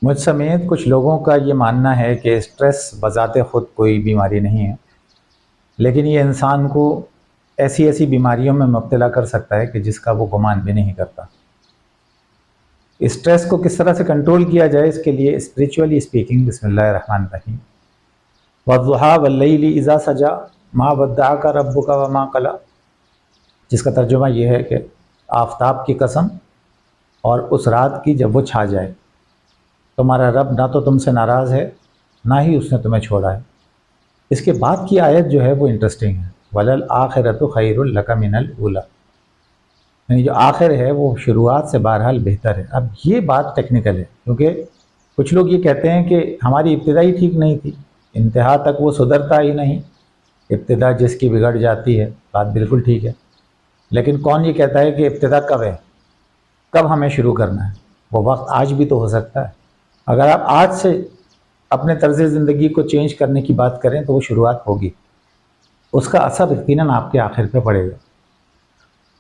مجھ سمیت کچھ لوگوں کا یہ ماننا ہے کہ اسٹریس بذات خود کوئی بیماری نہیں ہے، لیکن یہ انسان کو ایسی ایسی بیماریوں میں مبتلا کر سکتا ہے کہ جس کا وہ گمان بھی نہیں کرتا۔ اسٹریس کو کس طرح سے کنٹرول کیا جائے، اس کے لیے اسپریچولی اسپیکنگ بسم اللہ الرحمن الرحیم والضحیٰ واللیل اذا سجا ما ودعک ربک وما قلی، جس کا ترجمہ یہ ہے کہ آفتاب کی قسم اور اس رات کی جب وہ چھا جائے، تمہارا رب نہ تو تم سے ناراض ہے نہ ہی اس نے تمہیں چھوڑا ہے۔ اس کے بعد کی آیت جو ہے وہ انٹرسٹنگ ہے، وَلَلْآخِرَةُ خَيْرٌ لَكَ مِنَ الْأُولَىٰ، یعنی جو آخر ہے وہ شروعات سے بہرحال بہتر ہے۔ اب یہ بات ٹیکنیکل ہے، کیونکہ کچھ لوگ یہ کہتے ہیں کہ ہماری ابتدا ہی ٹھیک نہیں تھی، انتہا تک وہ سدھرتا ہی نہیں، ابتدا جس کی بگڑ جاتی ہے، بات بالکل ٹھیک ہے، لیکن کون یہ کہتا ہے کہ ابتدا کب ہے، کب ہمیں شروع کرنا ہے؟ وہ وقت آج بھی تو ہو سکتا ہے۔ اگر آپ آج سے اپنے طرز زندگی کو چینج کرنے کی بات کریں تو وہ شروعات ہوگی، اس کا اثر یقیناً آپ کے آخر پہ پڑے گا۔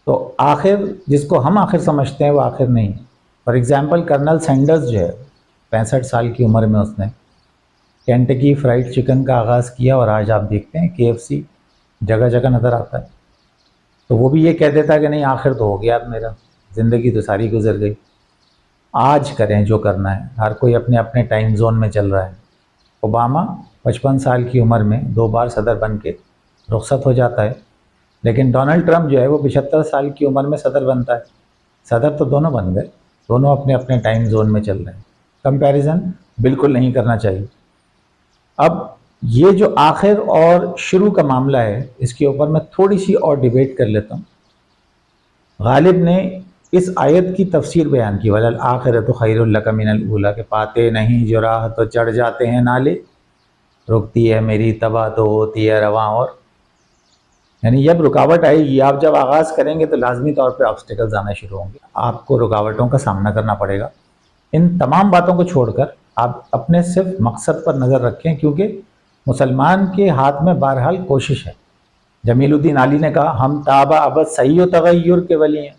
تو آخر جس کو ہم آخر سمجھتے ہیں وہ آخر نہیں ہے۔ فار ایگزامپل کرنل سینڈرز جو ہے 65 سال کی عمر میں اس نے کینٹکی فرائیڈ چکن کا آغاز کیا، اور آج آپ دیکھتے ہیں KFC جگہ جگہ نظر آتا ہے۔ تو وہ بھی یہ کہہ دیتا ہے کہ نہیں آخر تو ہو گیا اب میرا، زندگی تو ساری گزر گئی، آج کریں جو کرنا ہے۔ ہر کوئی اپنے اپنے ٹائم زون میں چل رہا ہے۔ اوباما 55 سال کی عمر میں 2 بار صدر بن کے رخصت ہو جاتا ہے، لیکن ڈونلڈ ٹرمپ جو ہے وہ 75 سال کی عمر میں صدر بنتا ہے۔ صدر تو دونوں بن گئے، دونوں اپنے اپنے ٹائم زون میں چل رہے ہیں۔ کمپیریزن بالکل نہیں کرنا چاہیے۔ اب یہ جو آخر اور شروع کا معاملہ ہے، اس کے اوپر میں تھوڑی سی اور ڈیبیٹ کر لیتا ہوں۔ غالب نے اس آیت کی تفسیر بیان کی، وَلَلْآخِرَةُ خَيْرٌ لَكَ مِنَ الْأُولَىٰ، کہ پاتے نہیں جو راہ تو چڑھ جاتے ہیں نالے، رکتی ہے میری تباہ تو ہوتی ہے رواں اور، یعنی جب رکاوٹ آئے گی، آپ جب آغاز کریں گے تو لازمی طور پہ آبسٹیکلز آنا شروع ہوں گے، آپ کو رکاوٹوں کا سامنا کرنا پڑے گا۔ ان تمام باتوں کو چھوڑ کر آپ اپنے صرف مقصد پر نظر رکھیں، کیونکہ مسلمان کے ہاتھ میں بہرحال کوشش ہے۔ جمیل الدین علی نے کہا ہم تابہ ابد صحیح و تغیر کے ولی ہیں،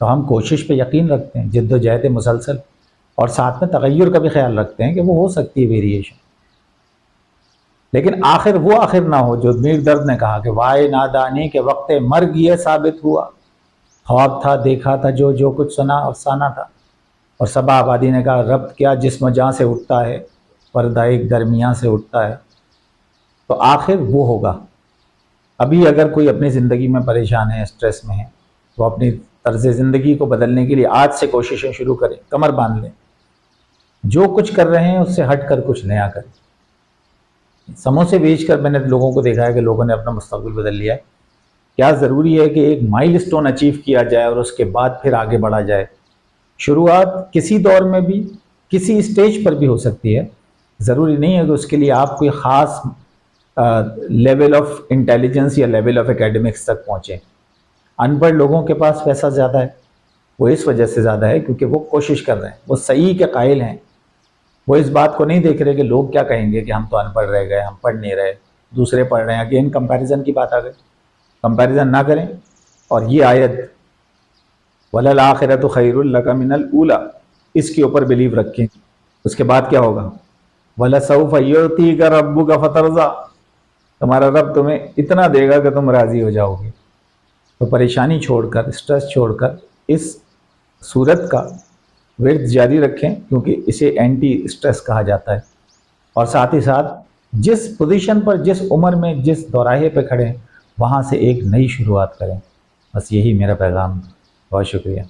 تو ہم کوشش پہ یقین رکھتے ہیں، جد و جہد مسلسل، اور ساتھ میں تغیر کا بھی خیال رکھتے ہیں کہ وہ ہو سکتی ہے ویریشن، لیکن آخر وہ آخر نہ ہو جو میر درد نے کہا کہ وائے نادانی کے وقت مرگ یہ ثابت ہوا، خواب تھا دیکھا تھا جو کچھ سنا افسانہ تھا۔ اور صبا آبادی نے کہا ربط کیا جسم جاں سے اٹھتا ہے، پردہ ایک درمیاں سے اٹھتا ہے۔ تو آخر وہ ہوگا۔ ابھی اگر کوئی اپنی زندگی میں پریشان ہے، اسٹریس میں ہے، وہ اپنی طرز زندگی کو بدلنے کے لیے آج سے کوششیں شروع کریں، کمر باندھ لیں، جو کچھ کر رہے ہیں اس سے ہٹ کر کچھ نیا کریں۔ سموسے بیچ کر میں نے لوگوں کو دیکھا ہے کہ لوگوں نے اپنا مستقبل بدل لیا ہے۔ کیا ضروری ہے کہ ایک مائل سٹون اچیو کیا جائے اور اس کے بعد پھر آگے بڑھا جائے؟ شروعات کسی دور میں بھی کسی اسٹیج پر بھی ہو سکتی ہے، ضروری نہیں ہے کہ اس کے لیے آپ کوئی خاص لیول آف انٹیلیجنس یا لیول آف اکیڈمکس تک پہنچیں۔ ان پڑھ لوگوں کے پاس پیسہ زیادہ ہے، وہ اس وجہ سے زیادہ ہے کیونکہ وہ کوشش کر رہے ہیں، وہ صحیح کے قائل ہیں، وہ اس بات کو نہیں دیکھ رہے کہ لوگ کیا کہیں گے کہ ہم تو ان پڑھ رہ گئے، ہم پڑھ نہیں رہے، دوسرے پڑھ رہے ہیں۔ اگین کمپیریزن کی بات آ گئی، کمپیریزن نہ کریں۔ اور یہ آیت وَلَلْآخِرَةُ خَيْرٌ لَكَ مِنَ الْأُولَىٰ، اس کے اوپر بلیو رکھیں۔ اس کے بعد کیا ہوگا؟ وَلَسَوْفَ يُعْطِيكَ رَبُّكَ فَتَرْضَىٰ، تمہارا رب تمہیں اتنا دے گا کہ تم راضی ہو جاؤ گے۔ تو پریشانی چھوڑ کر، اسٹریس چھوڑ کر اس صورت کا ورد جاری رکھیں، کیونکہ اسے اینٹی اسٹریس کہا جاتا ہے۔ اور ساتھ ہی ساتھ جس پوزیشن پر، جس عمر میں، جس دوراہے پہ کھڑے ہیں، وہاں سے ایک نئی شروعات کریں۔ بس یہی میرا پیغام ہے۔ بہت شکریہ۔